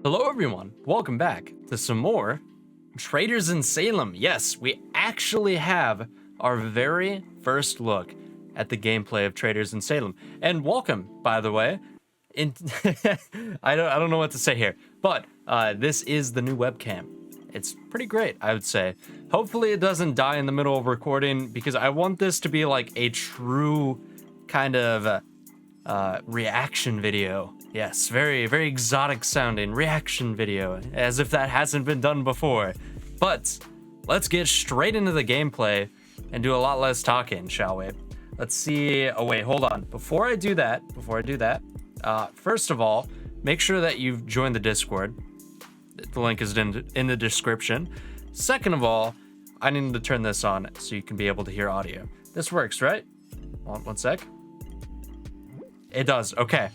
Hello everyone, welcome back to some more Traitors in Salem. Yes, we actually have our very first look at the gameplay of Traitors in Salem. And welcome, by the way. I don't know what to say here, but this is the new webcam. It's pretty great, I would say. Hopefully it doesn't die in the middle of recording because I want this to be like a true kind of reaction video. Yes, very, very exotic sounding reaction video, as if that hasn't been done before. But let's get straight into the gameplay and do a lot less talking, shall we? Let's see. Oh wait, hold on. Before I do that, first of all, make sure that you've joined the Discord. The link is in the description. Second of all, I need to turn this on so you can be able to hear audio. This works, right? One sec. It does. Okay.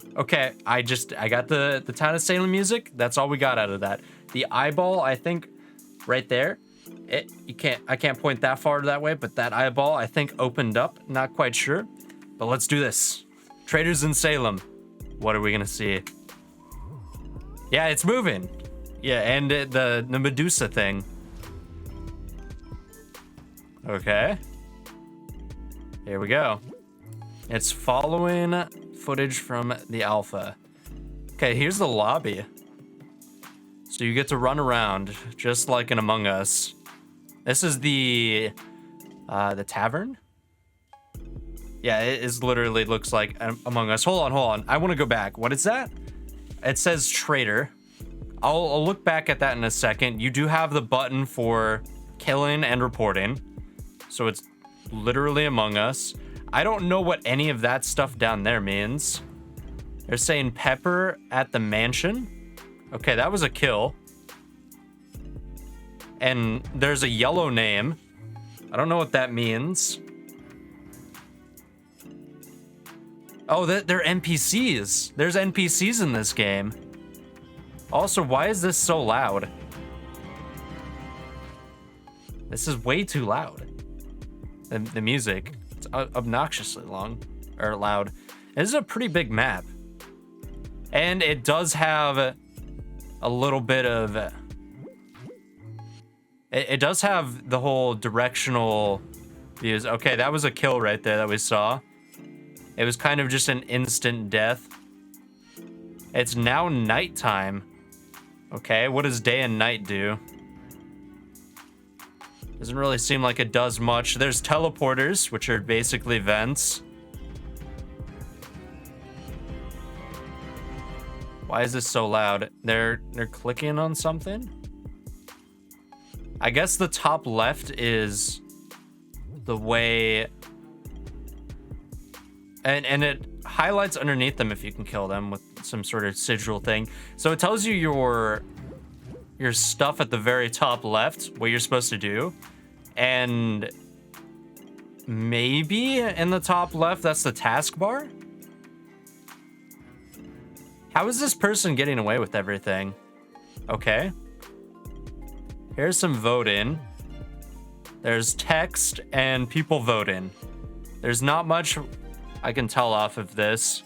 I got the town of Salem music. That's all we got out of that. The eyeball, I think, right there. I can't point that far that way, but that eyeball, I think, opened up. Not quite sure, but let's do this. Traitors in Salem. What are we gonna see? Yeah, it's moving. Yeah, and the Medusa thing. Okay. Here we go. It's following footage from the alpha. Okay, here's the lobby. So you get to run around just like in Among Us. This is the tavern. Yeah, it is literally looks like Among Us. Hold on. I want to go back. What is that? It says traitor. I'll look back at that in a second. You do have the button for killing and reporting. So it's literally Among Us. I don't know what any of that stuff down there means. They're saying Pepper at the mansion. Okay, that was a kill. And there's a yellow name. I don't know what that means. Oh, they're NPCs. There's NPCs in this game. Also, why is this so loud? This is way too loud. The music. Obnoxiously loud. This is a pretty big map, and it does have a little bit of it does have the whole directional views. Okay, that was a kill right there that we saw. It was kind of just an instant death. It's now nighttime. Okay, what does day and night do? Doesn't really seem like it does much. There's teleporters, which are basically vents. Why is this so loud? They're clicking on something? I guess the top left is the way... And it highlights underneath them if you can kill them with some sort of sigil thing. So it tells you your stuff at the very top left, what you're supposed to do. And maybe in the top left, that's the taskbar? How is this person getting away with everything? Okay. Here's some voting. There's text and people voting. There's not much I can tell off of this.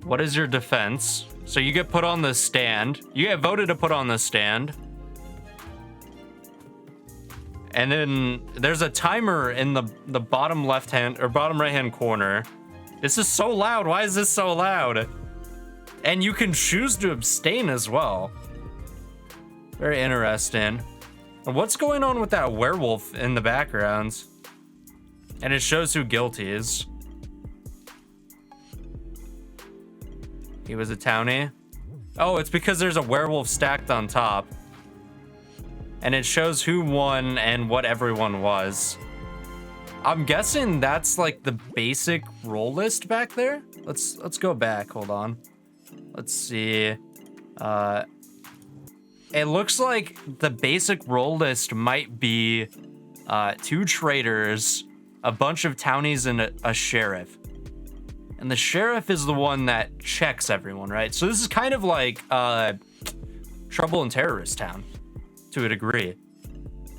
What is your defense? So you get put on the stand. You get voted to put on the stand. And then there's a timer in the bottom left hand or bottom right hand corner. This is so loud. Why is this so loud? And you can choose to abstain as well. Very interesting. And what's going on with that werewolf in the background? And it shows who guilty is. He was a townie. Oh, it's because there's a werewolf stacked on top. And it shows who won and what everyone was. I'm guessing that's like the basic role list back there. Let's go back. Hold on. Let's see. It looks like the basic role list might be 2 traitors, a bunch of townies, and a sheriff. And the sheriff is the one that checks everyone, right? So this is kind of like Trouble in Terrorist Town, to a degree.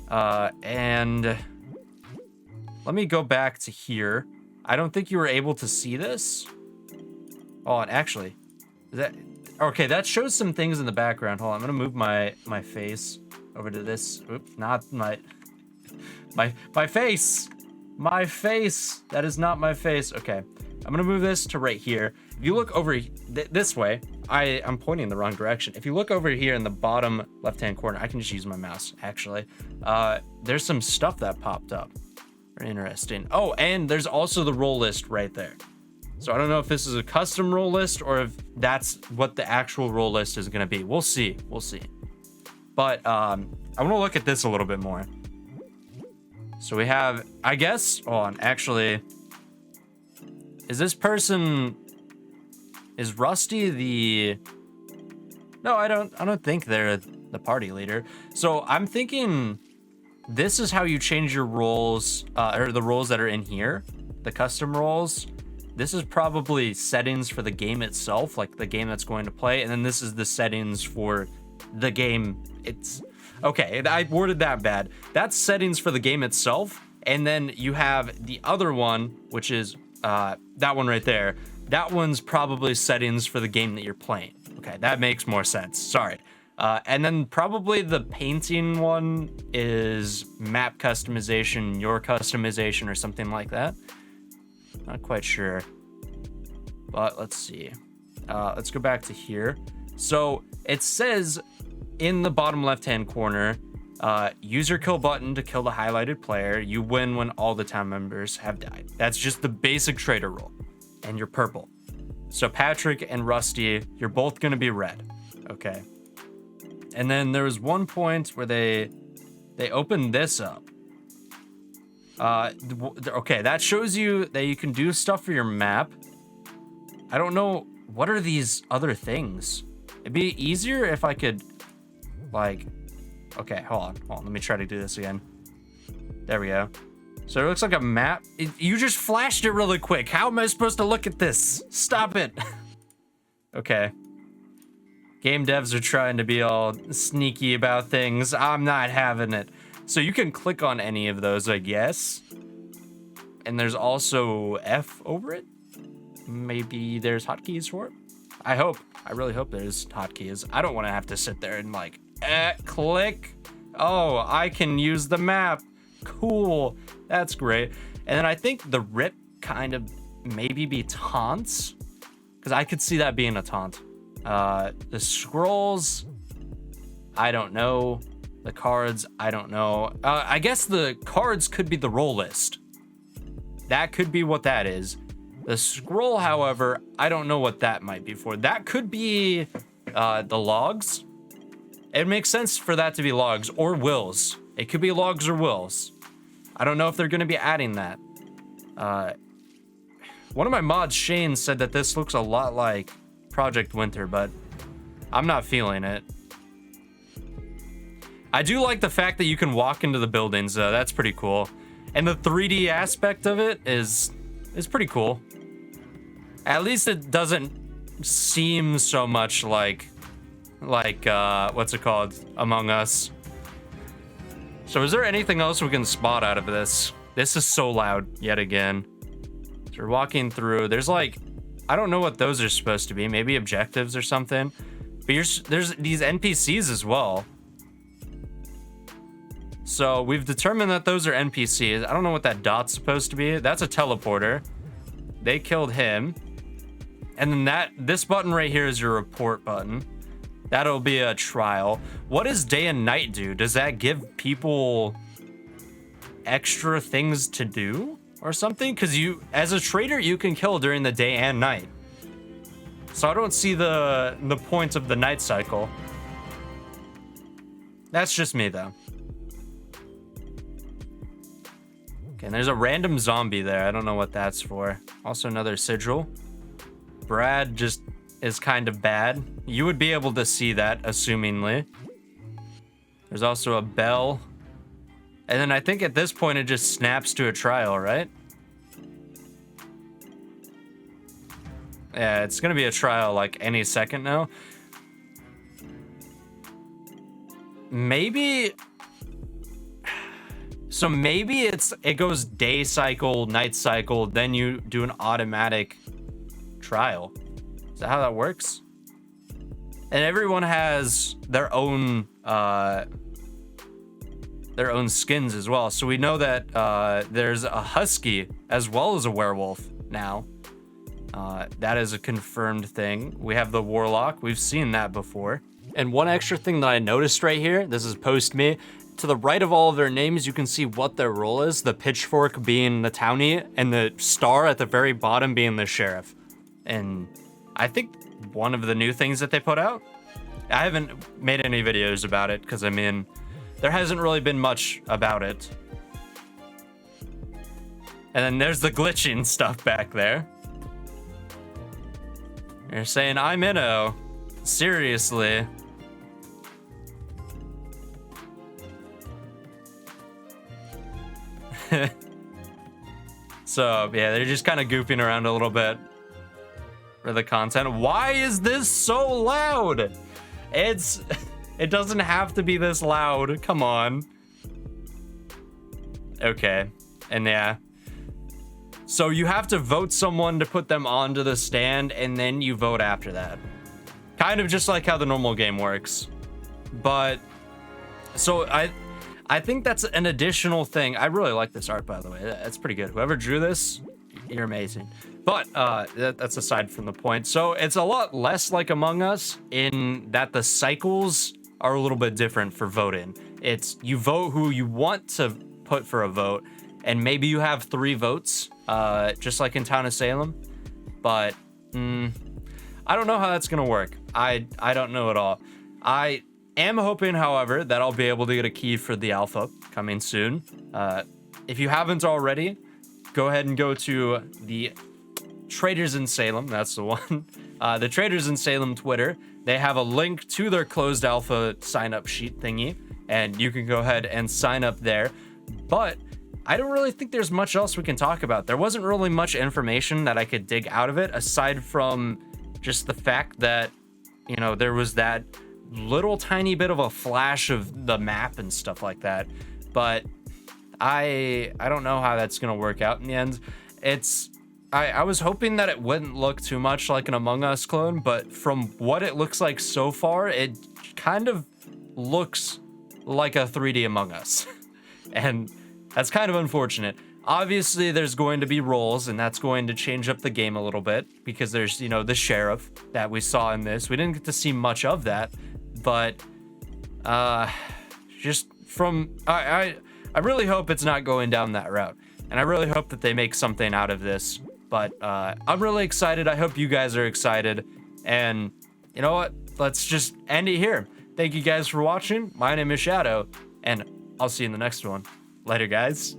And let me go back to here. I don't think you were able to see this. Oh, and actually, Okay, that shows some things in the background. Hold on, I'm gonna move my face over to this. Oops, not my face. My face. That is not my face. Okay, I'm gonna move this to right here. If you look over this way, I'm pointing in the wrong direction. If you look over here in the bottom left-hand corner, I can just use my mouse, actually. There's some stuff that popped up. Very interesting. Oh, and there's also the roll list right there. So I don't know if this is a custom roll list or if that's what the actual roll list is gonna be. We'll see, we'll see. But I wanna look at this a little bit more. So we have, I guess, hold on, actually, is this person, is Rusty the, no, I don't think they're the party leader. So I'm thinking this is how you change your roles, or the roles that are in here, the custom roles. This is probably settings for the game itself, like the game that's going to play. And then this is the settings for the game. It's okay. I worded that bad. That's settings for the game itself. And then you have the other one, which is that one right there. That one's probably settings for the game that you're playing. Okay, that makes more sense. Sorry. And then probably the painting one is map customization, your customization, or something like that. Not quite sure, but let's see. Let's go back to here. So it says in the bottom left-hand corner, use your kill button to kill the highlighted player. You win when all the town members have died. That's just the basic traitor rule. And you're purple. So Patrick and Rusty, you're both gonna be red. Okay. And then there was one point where they opened this up. Okay, that shows you that you can do stuff for your map. I don't know, what are these other things? It'd be easier if I could, like, okay, hold on, let me try to do this again. There we go. So it looks like a map. You just flashed it really quick. How am I supposed to look at this? Stop it. Okay. Game devs are trying to be all sneaky about things. I'm not having it. So you can click on any of those, I guess. And there's also F over it. Maybe there's hotkeys for it. I hope. I really hope there's hotkeys. I don't want to have to sit there and like, click. Oh, I can use the map. Cool. That's great. And then I think the rip kind of maybe be taunts. Because I could see that being a taunt. The scrolls, I don't know. The cards, I don't know. I guess the cards could be the roll list. That could be what that is. The scroll, however, I don't know what that might be for. That could be the logs. It makes sense for that to be logs or wills. It could be logs or wills. I don't know if they're going to be adding that. One of my mods, Shane, said that this looks a lot like Project Winter, but I'm not feeling it. I do like the fact that you can walk into the buildings, though. That's pretty cool. And the 3D aspect of it is pretty cool. At least it doesn't seem so much like what's it called? Among Us. So is there anything else we can spot out of this? This is so loud yet again. So we're walking through. There's like, I don't know what those are supposed to be. Maybe objectives or something. But there's these NPCs as well. So we've determined that those are NPCs. I don't know what that dot's supposed to be. That's a teleporter. They killed him. And then this button right here is your report button. That'll be a trial. What does day and night do? Does that give people extra things to do or something? Because as a traitor, you can kill during the day and night. So I don't see the point of the night cycle. That's just me, though. Okay, and there's a random zombie there. I don't know what that's for. Also another sigil. Brad just is kind of bad. You would be able to see that, assumingly. There's also a bell. And then I think at this point it just snaps to a trial, right? Yeah, it's gonna be a trial like any second now. Maybe... So maybe it goes day cycle, night cycle, then you do an automatic trial. Is that how that works? And everyone has their own skins as well. So we know that there's a husky as well as a werewolf now. That is a confirmed thing. We have the warlock. We've seen that before. And one extra thing that I noticed right here, this is post me, to the right of all of their names, you can see what their role is, the pitchfork being the townie and the star at the very bottom being the sheriff. And I think one of the new things that they put out, I haven't made any videos about it because, I mean, there hasn't really been much about it. And then there's the glitching stuff back there. You're saying, I'm Inno. Seriously. So, yeah, they're just kind of goofing around a little bit for the content. Why is this so loud? It doesn't have to be this loud. Come on. Okay. And yeah. So you have to vote someone to put them onto the stand, and then you vote after that. Kind of just like how the normal game works. But so I think that's an additional thing. I really like this art, by the way. That's pretty good. Whoever drew this, you're amazing. But that's aside from the point. So it's a lot less like Among Us in that the cycles are a little bit different for voting. It's you vote who you want to put for a vote, and maybe you have 3 votes, just like in Town of Salem. But I don't know how that's gonna work. I don't know at all. I am hoping, however, that I'll be able to get a key for the alpha coming soon. If you haven't already, go ahead and go to the Traitors in Salem. That's the one. The Traitors in Salem Twitter. They have a link to their closed alpha sign-up sheet thingy, and you can go ahead and sign up there. But I don't really think there's much else we can talk about. There wasn't really much information that I could dig out of it, aside from just the fact that, you know, there was that little tiny bit of a flash of the map and stuff like that. But I don't know how that's gonna work out in the end. I was hoping that it wouldn't look too much like an Among Us clone, but from what it looks like so far, it kind of looks like a 3D Among Us. And that's kind of unfortunate. Obviously, there's going to be roles, and that's going to change up the game a little bit, because there's, you know, the sheriff that we saw in this. We didn't get to see much of that, but just from... I really hope it's not going down that route, and I really hope that they make something out of this. But I'm really excited. I hope you guys are excited. And you know what? Let's just end it here. Thank you guys for watching. My name is Shadow, and I'll see you in the next one. Later, guys.